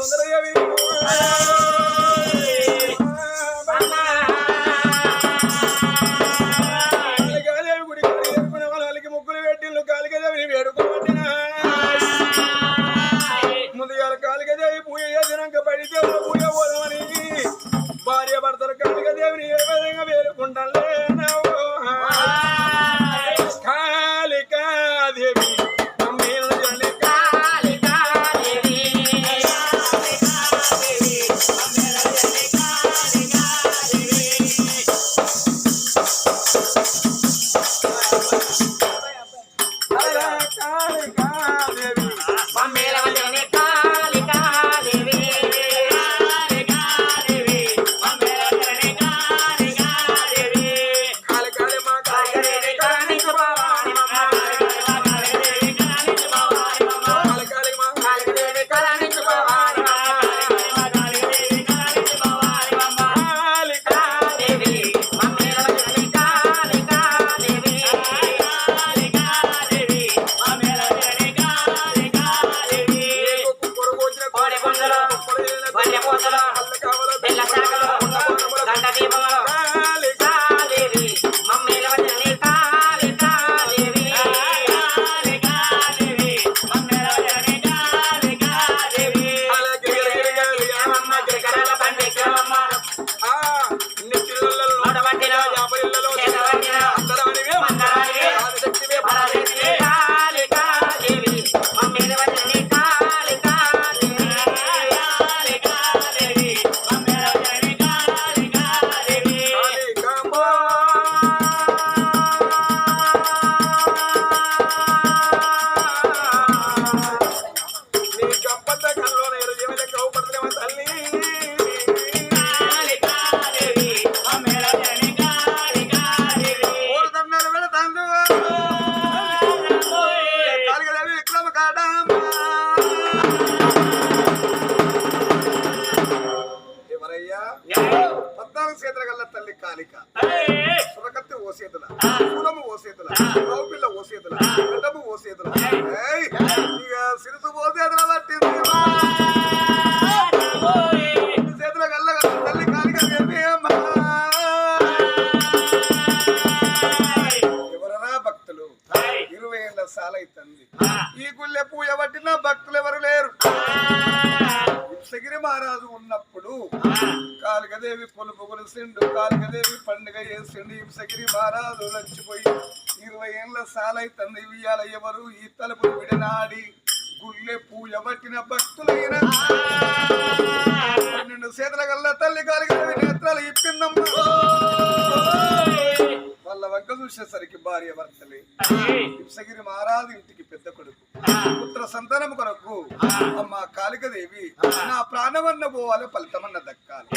సుందరయ్యవి గుడి ఏర్పడిన వాళ్ళకి ముగ్గులు పెట్టిళ్ళు కాలికదేవిని వేడుకోబట్టిన ముందుగా కాలికదేవి పూజ చేసినాక పడితే పూజ పోదామని భార్య భర్తలు కాలికదేవిని ఏ విధంగా వేడుకుంటాలే కాళికాదేవి ఈ గుళ్ళె పూజ పట్టిన భక్తులు ఎవరు లేరు. ఇప్సగిరి మహారాజు ఉన్నప్పుడు కాళికదేవి పొలుపు కొలిసిండు, కాళికదేవి పండుగ చేసిండు. ఇప్సగిరి మహారాజు చచ్చిపోయి 20 ఏళ్ళ సాలైతుంది. ఇవాళ ఎవరు ఈ తలుపులు విడనాడి గుళ్ళె పూజ పట్టిన భక్తులైన 12 చేతుల గల్ల తల్లి కాళికదేవి నేత్రాలు ఇప్పిందమ్మా. వాళ్ళ వంక చూసేసరికి భార్య భర్తలే. ఇప్సగిరి మహారాజు ఇంటికి పెద్ద కొడుకు, పుత్ర సంతానం కొరకు అమ్మ కాళికదేవి నా ప్రాణమన్న పోవాలి, ఫలితమన్న దక్కాలి.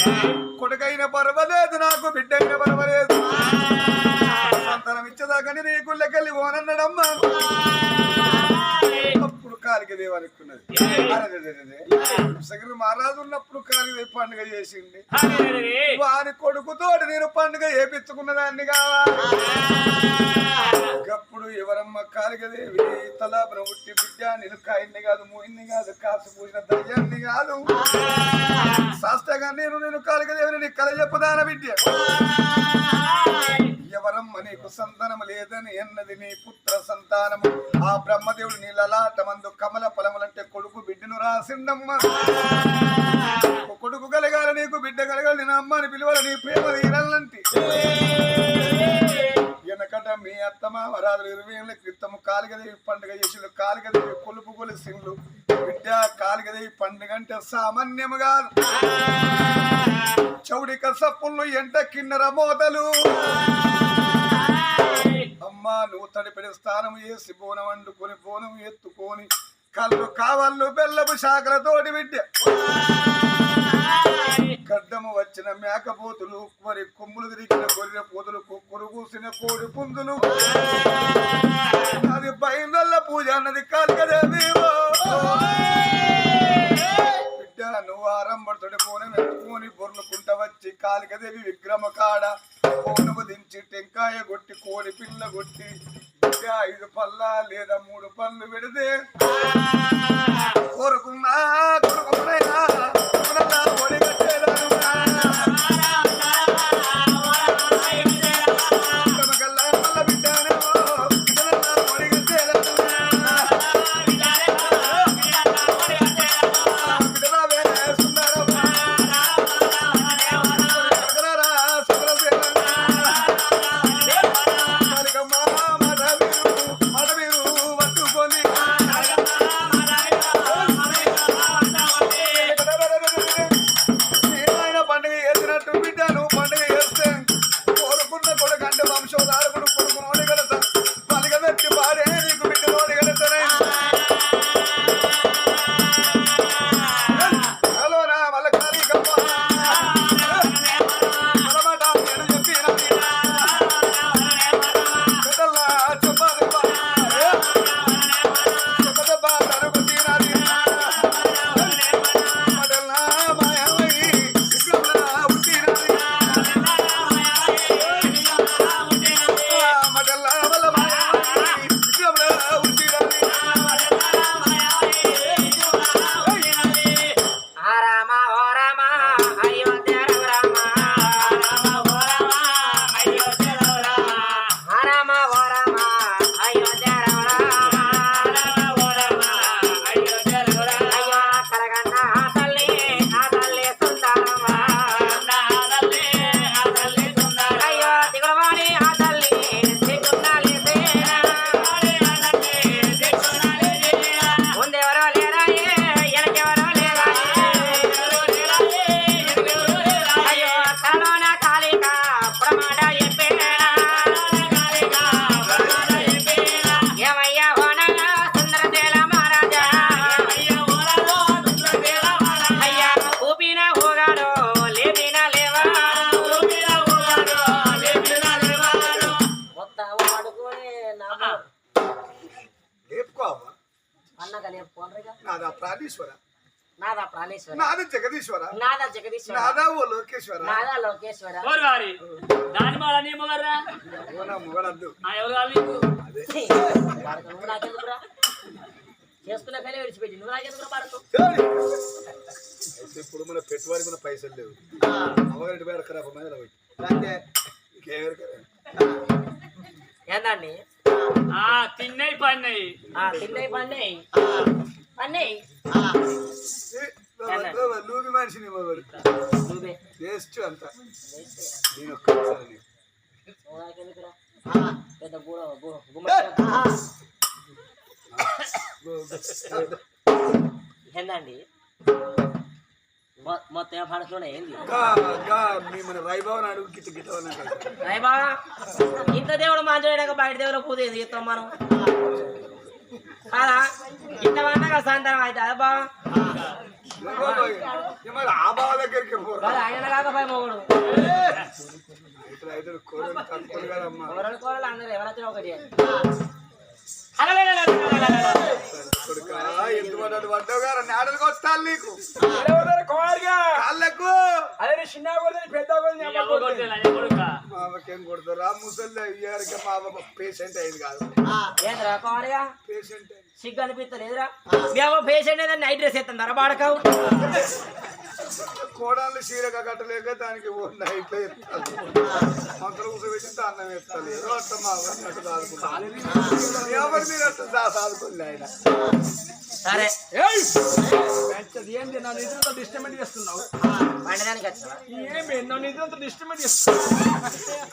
కొడుకైన పర్వాలేదు, నాకు బిడ్డైన పర్వాలేదు, సంతానం ఇచ్చేదాకాని నీ గుళ్ళకెళ్ళి పోనన్నాడమ్మా. అప్పుడు కాళికదేవి అనుకున్నది, ఇప్సగిరి మహారాజు ఉన్నప్పుడు కాళికదేవి పండుగ చేసింది, వారి కొడుకుతోటి నేను పండుగ చేపించుకున్నదాన్ని కావా. అప్పుడు ఎవరమ్మ కాళికదేవి తలాపురం పుట్టి బిడ్డ, నేను కాయన్ని కాదు, మూయిన్ని కాదు, కాసు పూసిన దయ్యాన్ని కాదు, శాస్త్రగా నేను కాళికదేవిని నీ కల చెప్పదాన బిడ్డ. ఎవరమ్మ నీకు సంతానం లేదని అన్నది నీ పుత్ర సంతానము. ఆ బ్రహ్మదేవుడు నీ లలాటమందు కమల ఫలములంటే కొడుకు బిడ్డను రాసిండమ్మ. కొడుకు కలగాలి, నీకు బిడ్డ కలగాలి, నేను అమ్మ అని పిలువాలి, నీ ప్రేమ తీరాలంటే. వెనకట మీ అత్తమామరాజులు 20 ఏళ్ళ క్రితము కాళికదేవి పండుగ చేసిండు. కాళికదేవి కొలుపు కొలిసిండ్లు. బిడ్డ కాళికదేవి పండుగ అంటే సామాన్యము కాదు. చౌడిక సప్పుళ్ళు ఎంట కిన్నెర మోతలు. అమ్మా నువ్వు తడిపెడి స్నానం చేసి బోనం వండుకొని బోనం ఎత్తుకొని కళ్ళు కావళ్ళు బెల్లపు శాఖలతోటి బిడ్డ. గడ్డము వచ్చిన మేకపోతులు, మరి కొమ్ములు తిరిగిన గొర్రె పోతులు, కుక్కురు కూసిన కోడి పుందులు, అది బయలుల్ల పూజ అన్నది కాళికదేవి. బిడ్డ నువ్వు ఆరంభడుతోటి బోనం ఎత్తుకొని బొర్లుకుంట వచ్చి కాళికదేవి విగ్రహం కాడ బోనము దించి టెంకాయ కొట్టి కోడి పిల్ల కొట్టి 5 పళ్ళ లేదా 3 పళ్ళు పెడితే కొరుకున్నా కొరుకున్నాయినా ప్రాణేశ్వర, నాదా ప్రాణేశ్వర, నాద జగదీశ్వర, నాదా జగదీశ్వర, నాదా ఓ లోకేశ్వర, నాదా లోకేశ్వర. దాని మాల నీ మొగరా ఓ నా మొగడద్దు ఎవరు కాదు నీకు నువ్వు నాకెందుకురా చేసుకున్న కలే విడిచిపెట్టి నువ్వు నాకెందుకురా పడతావు? అయితే ఇప్పుడు మన పెట్టుబడి మన పైసలు లేవు, అమ్మగారి పేరు ఖరాబ్ ఏందండి తిన్నాయి పన్నాయి తిన్నాయి పన్నాయి పన్నాయి లూబి మనిషిని మొగడు నువ్వే వేస్ట్ అంతా. నేను ఒక్కసారి నాకెందుకురా పెద్ద ఏందండి మొత్తం పడుతున్నాయి ఏంది మన రైబాబు అడుగు గిట్ట గిట్ట రైబా ఇంత దేవుడు మంచిగా బయట దేవుడు పూజ ఏంది చేస్తాం మనం కాదా ఇంత వండగా సంతానం అయితే అదే బా ఆ బావ దగ్గరికి ఆయన కాకపోయి మొగుడు కదమ్మా కోరలు అందరూ ఎవరైతే ఒకటి ఎంత పడ్డావు గారు నాడలు కొట్టాలి నీకు కాళ్ళకు అదే చిన్న పెద్ద మామకేం కొడతారు ఆ ముసలి ఇయ్యారికి మా పేషెంట్ అయింది కాదు ఏంద్రా కోరగా పేషెంట్ సిగ్గు అనిపిస్తలేదురా మేము పేషెంట్ ఏదైనా నైట్ డ్రెస్ ఎత్తుందారా బాడకావు కోడాలు చీరగా కట్టలేక దానికి నైట్లో ఎత్తాలి మంత్రం కూర్చోబెట్టి అన్నం ఎత్తాలి ఏదో అట్లా మా అన్నట్టు సాదుకుంటారు ఎవరి మీరు అట్లా సాదుకోండి ఆయన. సరే ఏంటి నా నిద్రతో డిస్టర్బెంట్ చేస్తున్నావు? పండడానికి వచ్చినా ఏమి నా నిద్రతో డిస్టర్బెంట్ చేస్తున్నావు?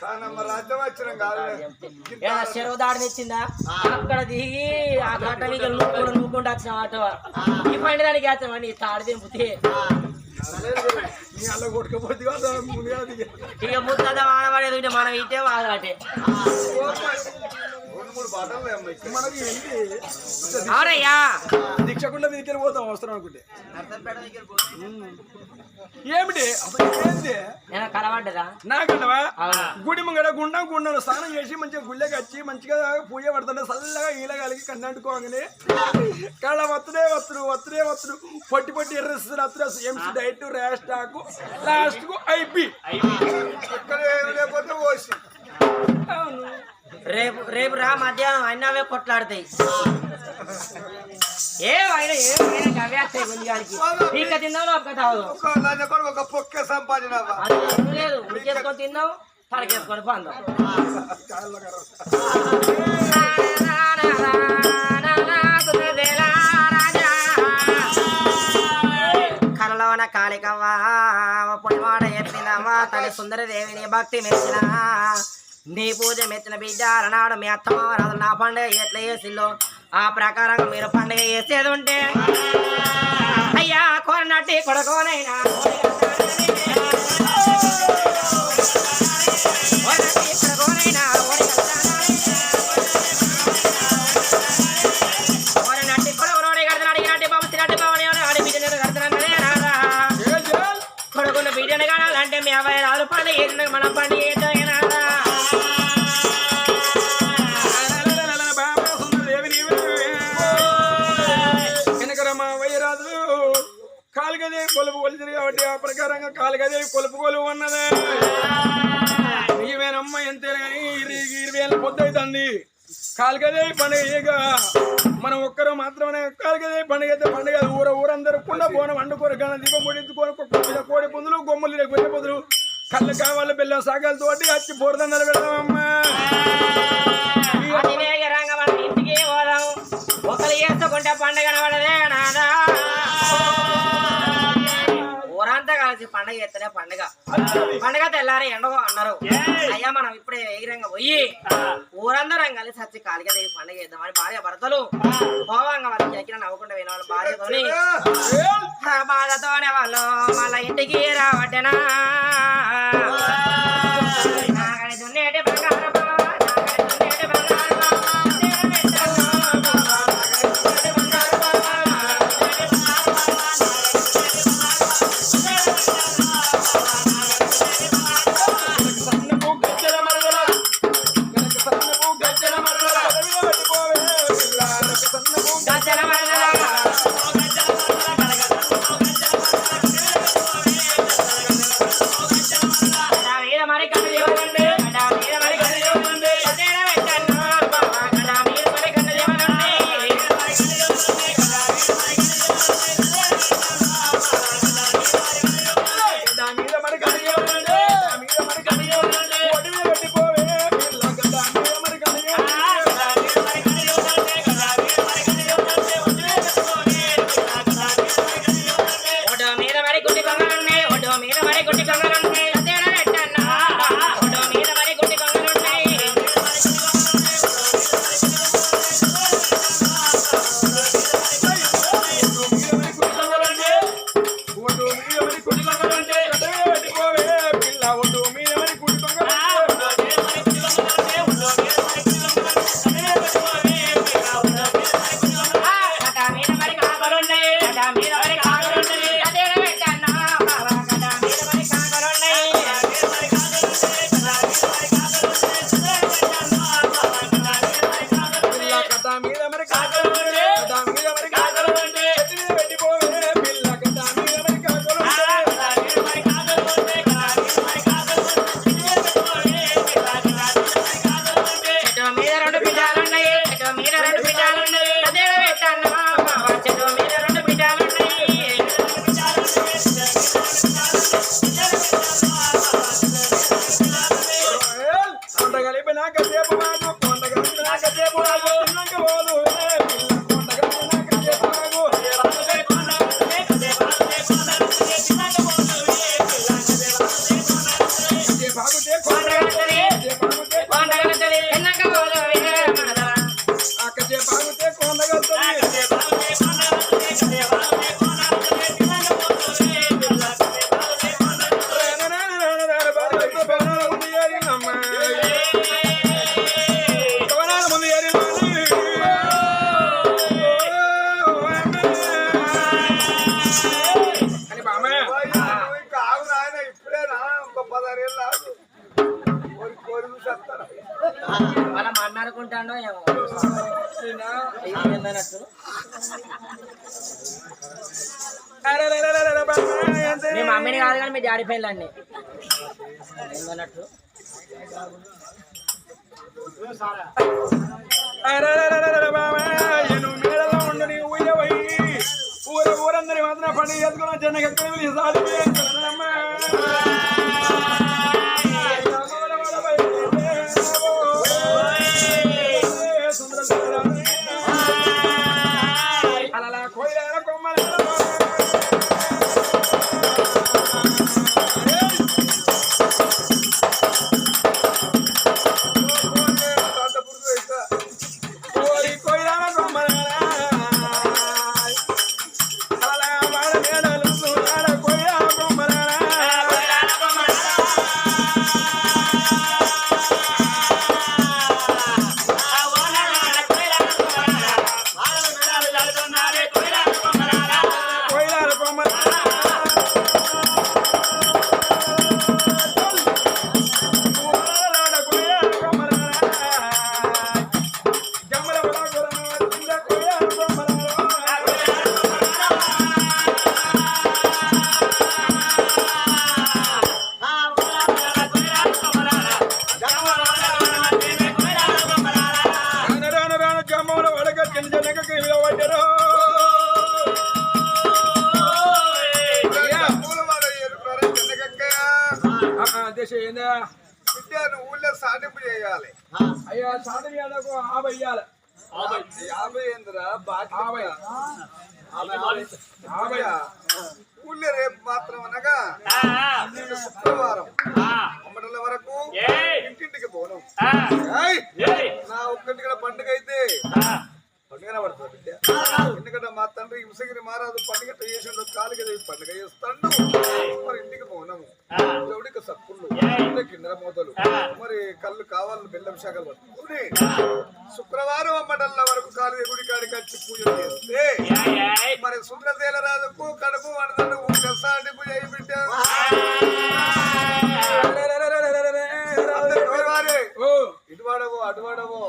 కానీ మరి అర్థం వచ్చిన కాదు చెరువు దాడి తెచ్చిందా అక్కడ దిగి ఆ గట్ట మీద నూకుంటూ వచ్చిన ఆటో ఈ పండడానికి వచ్చామండి తాడి దింపుతే అలా కొట్టుకపోతే కదా ముందుగా ఇక ముద్ద వాడబడేది మనం ఇటే వాడాటే మనకి అవునయ్యా దీక్షకుండా మీదకి పోతాం అవసరం అనుకుంటే ఏమిటి అసలు ఏంటి నేను కలవడ్డదా నాకంటవా గుడి ముంగడ గుండను స్నానం చేసి మంచిగా గుళ్ళకి వచ్చి మంచిగా పూజ పడుతుంటే చల్లగా ఈలగాలికి కన్నంటుకోగానే కళ్ళ వత్తుడే వత్తుడు పొట్టి పొట్టి ఎర్రస్తుంది అత్తుడు ఎంసీ డైట్ ర్యాష్ టాకు లాస్ట్ కు ఐపి లేకపోతే పోసి రేపు రా మధ్యాహ్నం అన్నవే కొట్లాడతాయి ఏమైనా కవ్యాస్తాయి గుంజానికి పీక తిన్నావు ఒక్క తావు ఒక పొక్క సంపాదన లేదు ఉడికేసుకొని తిన్నావు తలకేసుకొని పందాం కరలోన కాళికవ్వా పొడివాడ ఎత్తినవా తల్లి సుందరదేవిని భక్తి మెచ్చిన నీ పూజ మెచ్చిన బిడ్డ అలనాడు మీ అత్తమారాలు నా పండుగ ఎట్లా చేసిల్లో ఆ ప్రకారంగా మీరు పండుగ చేసేది ఉంటే అయ్యా కొన్నట్టి కొడుకోనైనా నట్టి కొడుకునోడి కడుతున్నాడు ఇలాంటి బాబు తినట్టి బాబు ఆడి బిడ్డను కడుతున్నాడే రాదా కొడుకున్న బిడ్డను కాడాలంటే మీ అబ్బాయి రాదు పండుగ చేసిన మన పండుగ చేద్దాం కాలుగదే కొలుపు కొలిచింది కాబట్టి ఆ ప్రకారంగా కాలుగదే కొలుపు కొలుపు అన్నదే నీవేనమ్మ ఎంతేనా కానీ 20 ఏళ్ళ పొద్దు అవుతుంది కాలుగదే పండుగ ఇక మనం ఒక్కరు మాత్రమే కాలుగదే పండుగ అయితే పండుగ ఊరందరూ కుండ బోనం వండుకోరు కానీ దీపం ముడించుకొని కోడి పుందులు గొమ్మలు గొర్రె పొద్దులు కళ్ళు కావాలి బెల్లం సాగాలతోటి వచ్చి బోరదండలు పెడదామమ్మా ఇంటికి పోదాం ఒకరు చేసుకుంటే పండుగ పడదే నాదా ఊరంతా కలిసి పండుగ చేస్తేనే పండుగ తెల్లారి ఎండగో అన్నారు అయ్యా మనం ఇప్పుడే వేగిరంగా పోయి ఊరందరం కలిసి వచ్చి కాళికాదేవి పండుగ చేద్దామని భార్య భర్తలు పోవంగా వాళ్ళకి ఎక్కిన నవ్వుకుంటూ విన వాళ్ళ భార్యతోని బాధతోనే వాళ్ళు మళ్ళా ఇంటికి రావట్టెనా దున్నేటి బంగారం గజ్జల మీద మరి కాకులున్నాయి కదేడ పెట్టన్నా బావ గడ్డ మీద మరి కాకులున్నాయి పిల్ల కథ మీద మరి కాకలు కథ మీద మరి కాకలు చెట్టు మీద పెట్టిపోవే పిల్ల కథ మీద మరి కాకలు చెట్టు మీద రెండు బిడ్డలున్నాయి చెట్టు మీద రెండు బిడ్డలున్నాయి కదేడ పెట్టన్నా బావ చెట్టు మీద రెండు బిడ్డలున్నాయి కొండ కలిపినాక సేపు వాగు కొండ కలిపినాక సేపు వాగు తిన్నాక పోదు పిల్ల కొండ కలిపినాక సేపు వాగు బాగుతే కొండ బాగుతే కొండగలుగుతుంది తిన్నాక పోదువే మనదా అక్కడే బాగుతే కొండ కలుతుంది ఇంకా ఆగు నాయన ఇప్పుడేనా ఒక 16 ఏళ్ళు ఆగు కోరి చూసేస్తారా మనం మాట్లాడుకుంటాడో ఏమో ఏందన్నట్టు మీ మమ్మీని కాదు కానీ మీ డాడీ పెళ్ళండి ఏందన్నట్టు మేడలో ఉండని ఊయవై ఊరందరి మాత్రం పని ఎత్తుకున్న జనగక్కడి సాధిపోయేమ్మా అలా కోయిల కొమ్మల కోరి కోయిల కొమ్మల అలా వాడ మేడలు చూడాల కోయిల కొమ్మల కోయిల కొమ్మల బిడ్డ ఊళ్ళో సాటింపు చేయాలి అయ్యా సాధన ఆమె ఇయ్యాలి 50 ఏందిరా బాకీ ఆమె ఊళ్ళో రేపు మాత్రం అనగా నేను శుక్రవారం అమ్మటల వరకు ఇంటింటికి పోను నా ఒక్కటి పండుగ అయితే పండుగ పడుతుంది బిడ్డ ఎందుకంటే మా తండ్రి హింసగిరి మహారాజు పండుగ చేసిన కాలుగా పండుగ చేస్తాడు మరి ఇంటికి పోనము దేవుడికి సప్పుళ్ళు కింద మోతలు మరి కళ్ళు కావాలి బెల్లం శాఖలు పట్టుకుని శుక్రవారం అమ్మటల్ల వరకు కాలుగా గుడి కాడికి వచ్చి పూజలు చేస్తే మరి సుందరశీల రాజుకు కడుపు వండదు సాటి పూజ అయి బిడ్డ ఇటువాడవో అటువాడవో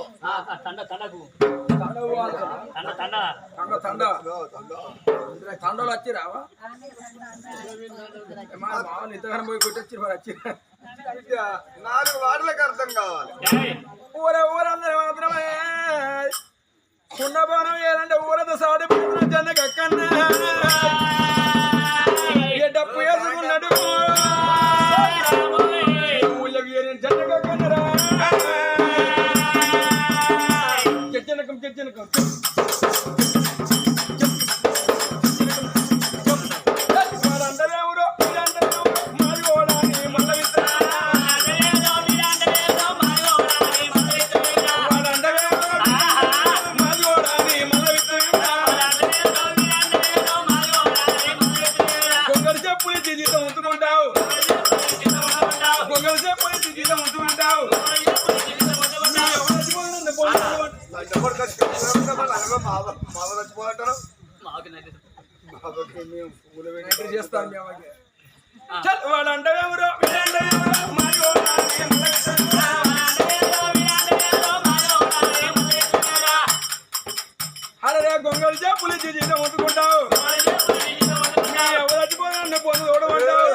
తండలు వచ్చి రావా నితగానే పోయి కొట్టొచ్చి మరి వచ్చి 4 వార్డులకు అర్థం కావాలి ఊరందరూ మాత్రమే కుండబోనం ఏదంటే ఊరతో సాటి జనకన్నా డప్పు వేసుకున్నాడు ఊళ్ళకి జనకన్నరా చెచ్చనకం మేము పూల ఎంట్రీ చేస్తాను మీ అమ్మకి చల్ వాడంటే ఎవరో వీడంటే ఎవరో మారిగోడా అరే గొంగలు చెప్పులు ఇచ్చి జీతం ఒప్పుకుంటావు ఎవరు వచ్చిపోయినా పొందు తోడమంటావు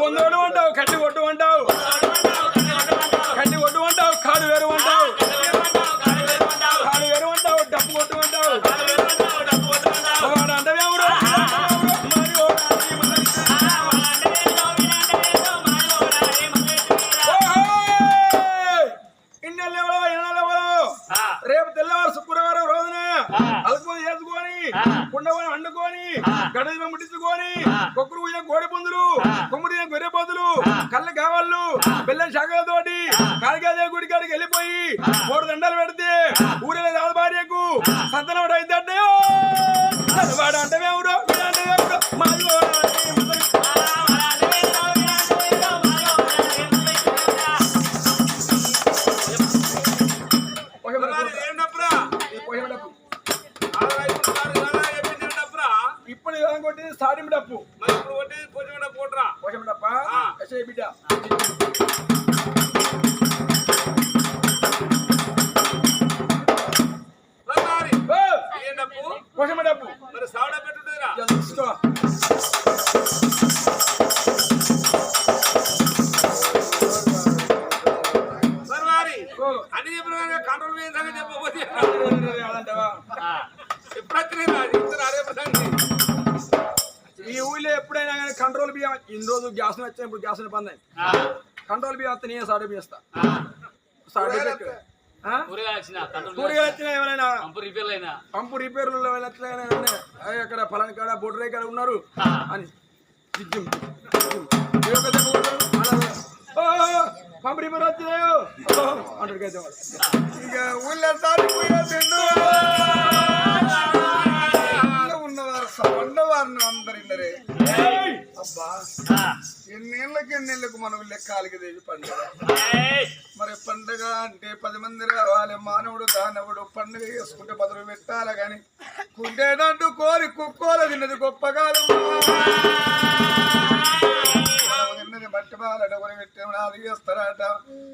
బొందోడు అంటావు కట్టి కొట్టు అంటావు కట్టి కొట్టు అంటావు కాడు వేరు అంటావు కాడు వేరు అంటావు డప్పు కొట్టు అంటావు వాడు అంటే ఎవరు ఇన్నెళ్ళు ఎవరో ఎన్నెళ్ళు ఎవరో రేపు తెల్లవారు శుక్రవారం రోజున అలుకొని చేసుకొని కుండకొని వండుకొని గడవ ముట్టించుకొని కొక్కురు పోయిన కోడి పొందులు కొమ్ముడిన గొర్రె పొందులు కళ్ళ కావాళ్ళు బెల్లం శాఖలతోటి కాళికాదేవి గుడి కాడికి వెళ్ళిపోయి 3 దండలు పెడితే ఊరిలో రాదు భార్యకు సంతనం అయితే వాడు అంటే ఎవరు అంటే ఎవరు మాది ఇప్పుడు కొట్టి స్టార్టింగ్ డప్పు పోషం డప్ప బిడ్డ పోషం డప్పు తీసుకో అని చెప్పిన కంట్రోల్ చెప్పబోతే ఈ ఊళ్ళో ఎప్పుడైనా కానీ కంట్రోల్ బియ్యం ఇన్ని రోజు గ్యాస్ వచ్చా ఇప్పుడు గ్యాస్ బంద్ అయింది కంట్రోల్ బియ్యం వస్తే నేను సాడే బియ్యం కూరగాయలు వచ్చినా ఏమైనా పంపు రిపేర్లు అక్కడ ఫలాని కాడ బొడ్రే కాడ ఉన్నారు అని పంపు రిపేర్ వచ్చినాయో అంటాడు అయితే ఇక ఊళ్ళో సారిపోయేసిండు ఉన్నవారిని అందరిన్నరే అబ్బా ఎన్నేళ్ళకు మనం లెక్కాలికి దేవి పండుగ మరి పండుగ అంటే 10 మంది రావాలి మానవుడు దానవుడు పండుగ చేసుకుంటే బదులు పెట్టాలి గాని కుండేటట్టు కోరి కుక్కోల తిన్నది గొప్ప కాలం తిన్నది బట్టి బాలట కొని పెట్టామని అది చేస్తారట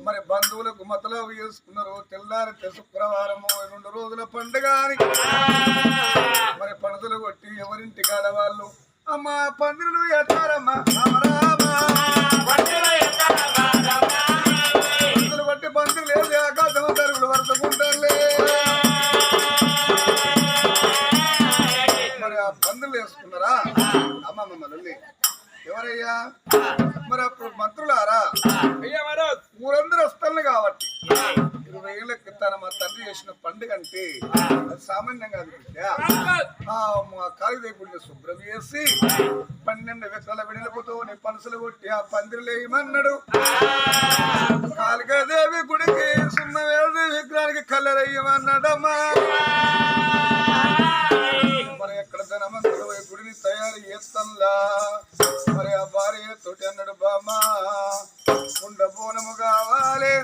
మరి బంధువులకు మతలవు చేసుకున్నారు తెల్లారితే శుక్రవారము 2 రోజుల పండుగ అని మరి పణతులు కొట్టి ఎవరింటి కాడ వాళ్ళు అమ్మ పందులు ఎత్తారమ్మా పందులు బట్టి పందులు లేదు ఆకాశం తరుగులు వరుసకుంటారులే మరి ఆ పందులు వేసుకున్నారా అమ్మమ్మల్ని ఎవరయ్యా మరి అప్పుడు మంత్రులారా అయ్యా ఊరందరూ వస్తాను కాబట్టి 20 ఏళ్ళ క్రితం మా తండ్రి చేసిన పండుగ అంటే అది సామాన్యం కాదు మా కాళిదేవుడిని శుభ్రం చేసి 12 ఎకరాల వెడలపుతో పనసలు కొట్టి ఆ పందిరులు వేయమన్నాడు కాళికాదేవి గుడికి సున్నవేసి విగ్రహానికి కల్లరయ్యమన్నాడమ్మా మరి ఎక్కడ ధనమంతుడు గుడిని తయారు చేస్తాంలా మరి ఆ భార్య తోటి అన్నాడు బామా కుండ బోనము కావాలి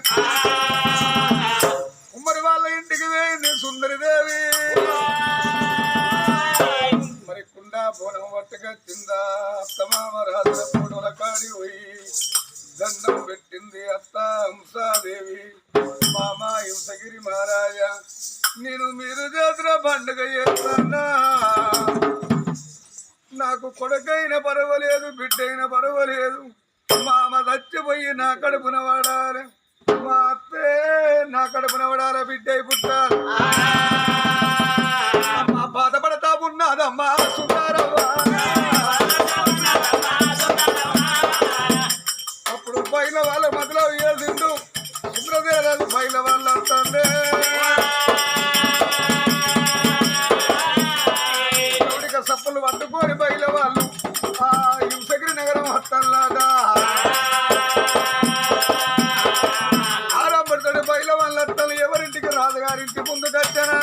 ఉమ్మడి వాళ్ళ ఇంటికి వేయింది సుందరిదేవి మరి కుండ బోనము పట్టుగా చిందా అత్తమామ రాజుల పూడల కాడి పోయి దండం పెట్టింది అత్త హంసాదేవి మామ హింసగిరి మహారాజా నేను మీరు చేసిన పండుగ చేస్తానా నాకు కొడుకైన పర్వాలేదు బిడ్డైన పర్వాలేదు మామ చచ్చిపోయి నా కడుపున వాడాలి మా అత్తే నా కడుపున వాడాలి బిడ్డ పుట్టాలి అమ్మా బాధపడతా ఉన్నదమ్మా సున్నారవ్వా అప్పుడు బయల వాళ్ళ మధ్యలో వేసిండు శుభ్రదేరాలు బయల వాళ్ళు అంటుండే సప్పులు పట్టుకొని బయల వాళ్ళు ఆ హింసగిరి నగరం హత్తల్లాగా ఆరంభతోటి బయల వాళ్ళ అత్తలు ఎవరింటికి రాజుగారింటి ముందుకు వచ్చానా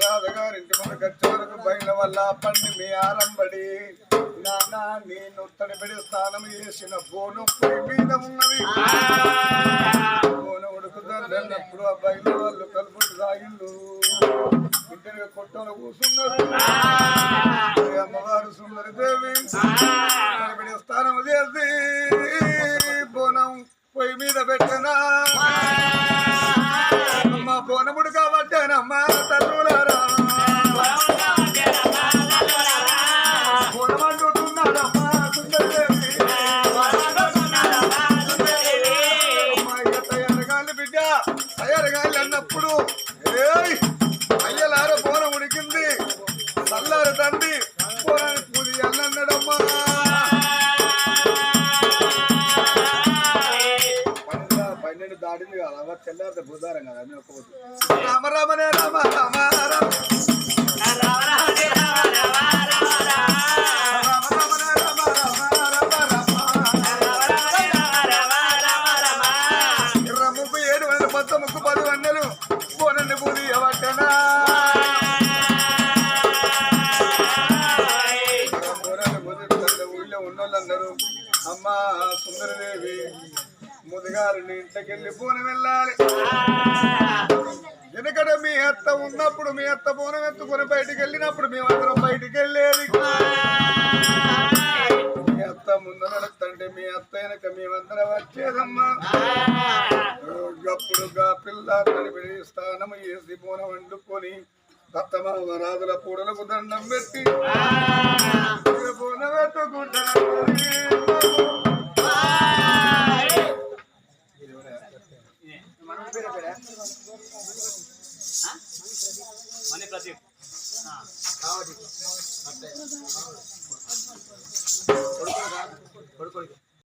రాజుగారింటి ముందుకు వచ్చే వరకు బయల వల్ల పండి మీ ఆరంభడి నాన్న నేను తడిబడి స్నానం చేసిన బోను పొయ్యి మీద ఉన్నది బోను అన్నప్పుడు అబ్బాయిలు వాళ్ళు కలుపుట్టు తాగిళ్ళు ఇంటిని కొట్టంలో కూర్చున్నారు అమ్మవారు సుందరి దేవి స్థానం చేసి బోనం పొయ్యి మీద పెట్టనా అమ్మ బోనముడు కాబట్టేనమ్మా తల్లులారా బోనమంటున్నాడమ్మా సుందరి దేవి తయారుగాలి బిడ్డ తయారుగాలి అన్నప్పుడు అయ్యలార బోనం ఉడికింది చల్లారు తండ్రి బోనానికి పూజ అన్నడమ్మా 12 దాడింది కదా అవ తెల్లారితే బుధారం కదా అని ఒక రామ రామనే రామ రామ రామ ముక్కు 10 వన్నెలు బోనన్ని పూజ ఇవ్వటనా ఊళ్ళో ఉన్నోళ్ళందరూ అమ్మ సుందరదేవి ముదిగారిని ఇంటికెళ్ళి బోనం వెళ్ళాలి ఎందుకంటే మీ అత్త ఉన్నప్పుడు మీ అత్త బోనం ఎత్తుకుని బయటికి వెళ్ళినప్పుడు మేమందరం బయటికి వెళ్ళేది మీ అత్త ముందు నడుస్తుంటే మీ అత్త వెనక మేమందరం వచ్చేదమ్మా అప్పుడు పిల్ల తడిపిడి స్థానం వేసి బోనం వండుకొని దత్తమారాధుల పూడలకు దండం పెట్టి బోనం పెట్టుకుంటాను మనీ ప్రదీప్ కొడుకు